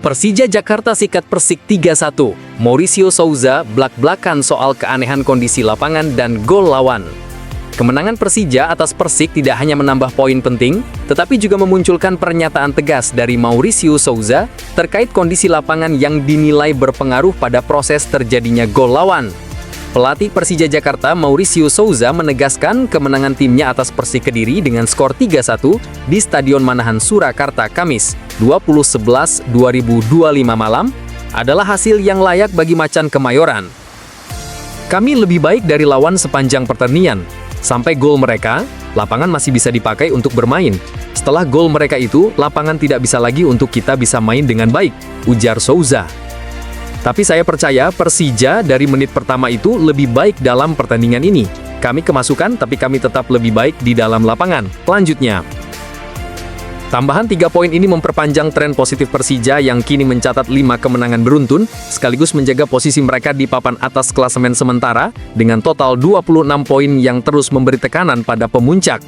Persija Jakarta sikat Persik 3-1. Mauricio Souza blak-blakan soal keanehan kondisi lapangan dan gol lawan. Kemenangan Persija atas Persik tidak hanya menambah poin penting, tetapi juga memunculkan pernyataan tegas dari Mauricio Souza terkait kondisi lapangan yang dinilai berpengaruh pada proses terjadinya gol lawan. Pelatih Persija Jakarta Mauricio Souza menegaskan kemenangan timnya atas Persik Kediri dengan skor 3-1 di Stadion Manahan Surakarta Kamis 20/11/2025 malam adalah hasil yang layak bagi macan Kemayoran. Kami lebih baik dari lawan sepanjang pertandingan. Sampai gol mereka, lapangan masih bisa dipakai untuk bermain. Setelah gol mereka itu, lapangan tidak bisa lagi untuk kita bisa main dengan baik, ujar Souza. Tapi saya percaya Persija dari menit pertama itu lebih baik dalam pertandingan ini. Kami kemasukan, tapi kami tetap lebih baik di dalam lapangan. Lanjutnya. Tambahan 3 poin ini memperpanjang tren positif Persija yang kini mencatat 5 kemenangan beruntun, sekaligus menjaga posisi mereka di papan atas klasemen sementara, dengan total 26 poin yang terus memberi tekanan pada pemuncak.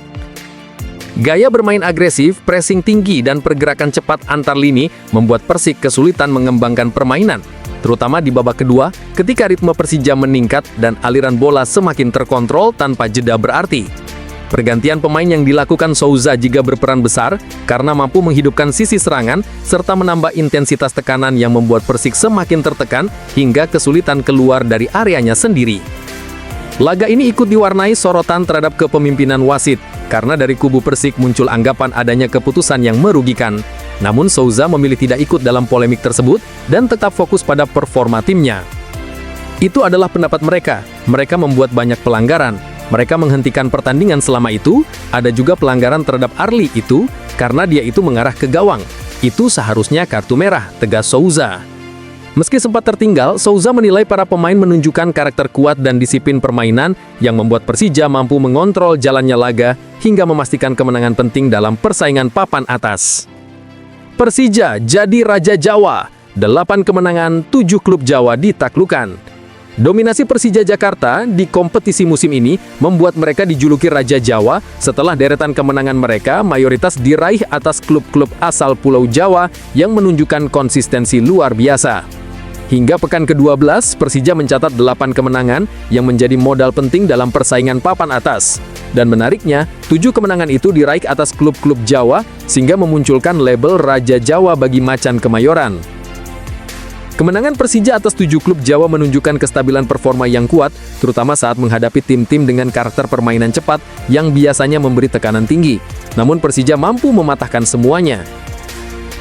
Gaya bermain agresif, pressing tinggi, dan pergerakan cepat antar lini membuat Persik kesulitan mengembangkan permainan, terutama di babak kedua ketika ritme Persija meningkat dan aliran bola semakin terkontrol tanpa jeda berarti. Pergantian pemain yang dilakukan Souza juga berperan besar karena mampu menghidupkan sisi serangan serta menambah intensitas tekanan yang membuat Persik semakin tertekan hingga kesulitan keluar dari areanya sendiri. Laga ini ikut diwarnai sorotan terhadap kepemimpinan wasit karena dari kubu Persik muncul anggapan adanya keputusan yang merugikan. Namun Souza memilih tidak ikut dalam polemik tersebut dan tetap fokus pada performa timnya. Itu adalah pendapat mereka. Mereka membuat banyak pelanggaran. Mereka menghentikan pertandingan selama itu. Ada juga pelanggaran terhadap Arli itu karena dia itu mengarah ke gawang. Itu seharusnya kartu merah, tegas Souza. Meski sempat tertinggal, Souza menilai para pemain menunjukkan karakter kuat dan disiplin permainan yang membuat Persija mampu mengontrol jalannya laga hingga memastikan kemenangan penting dalam persaingan papan atas. Persija jadi Raja Jawa, 8 kemenangan, 7 klub Jawa ditaklukkan. Dominasi Persija Jakarta di kompetisi musim ini membuat mereka dijuluki Raja Jawa setelah deretan kemenangan mereka mayoritas diraih atas klub-klub asal Pulau Jawa yang menunjukkan konsistensi luar biasa. Hingga pekan ke-12, Persija mencatat 8 kemenangan yang menjadi modal penting dalam persaingan papan atas. Dan menariknya, 7 kemenangan itu diraih atas klub-klub Jawa sehingga memunculkan label Raja Jawa bagi macan Kemayoran. Kemenangan Persija atas 7 klub Jawa menunjukkan kestabilan performa yang kuat, terutama saat menghadapi tim-tim dengan karakter permainan cepat yang biasanya memberi tekanan tinggi. Namun Persija mampu mematahkan semuanya.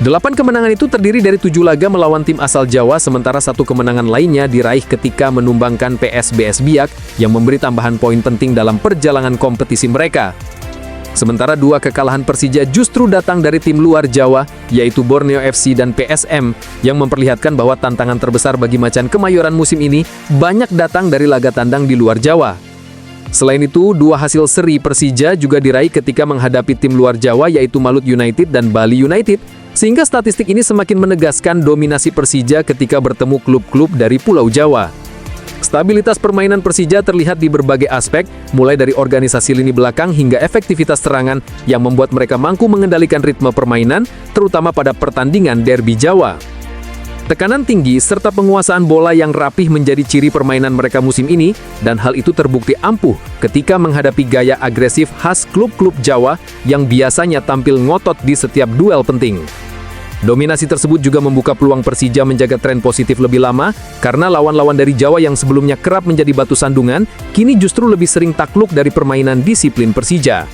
8 kemenangan itu terdiri dari 7 laga melawan tim asal Jawa, sementara 1 kemenangan lainnya diraih ketika menumbangkan PSBS Biak yang memberi tambahan poin penting dalam perjalanan kompetisi mereka. Sementara 2 kekalahan Persija justru datang dari tim luar Jawa, yaitu Borneo FC dan PSM, yang memperlihatkan bahwa tantangan terbesar bagi macan Kemayoran musim ini banyak datang dari laga tandang di luar Jawa. Selain itu, 2 hasil seri Persija juga diraih ketika menghadapi tim luar Jawa, yaitu Malut United dan Bali United, sehingga statistik ini semakin menegaskan dominasi Persija ketika bertemu klub-klub dari Pulau Jawa. Stabilitas permainan Persija terlihat di berbagai aspek, mulai dari organisasi lini belakang hingga efektivitas serangan yang membuat mereka mampu mengendalikan ritme permainan, terutama pada pertandingan derby Jawa. Tekanan tinggi serta penguasaan bola yang rapih menjadi ciri permainan mereka musim ini, dan hal itu terbukti ampuh ketika menghadapi gaya agresif khas klub-klub Jawa yang biasanya tampil ngotot di setiap duel penting. Dominasi tersebut juga membuka peluang Persija menjaga tren positif lebih lama, karena lawan-lawan dari Jawa yang sebelumnya kerap menjadi batu sandungan, kini justru lebih sering takluk dari permainan disiplin Persija.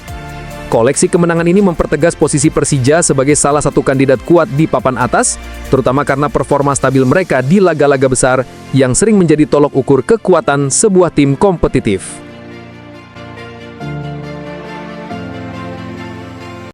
Koleksi kemenangan ini mempertegas posisi Persija sebagai salah satu kandidat kuat di papan atas, terutama karena performa stabil mereka di laga-laga besar yang sering menjadi tolok ukur kekuatan sebuah tim kompetitif.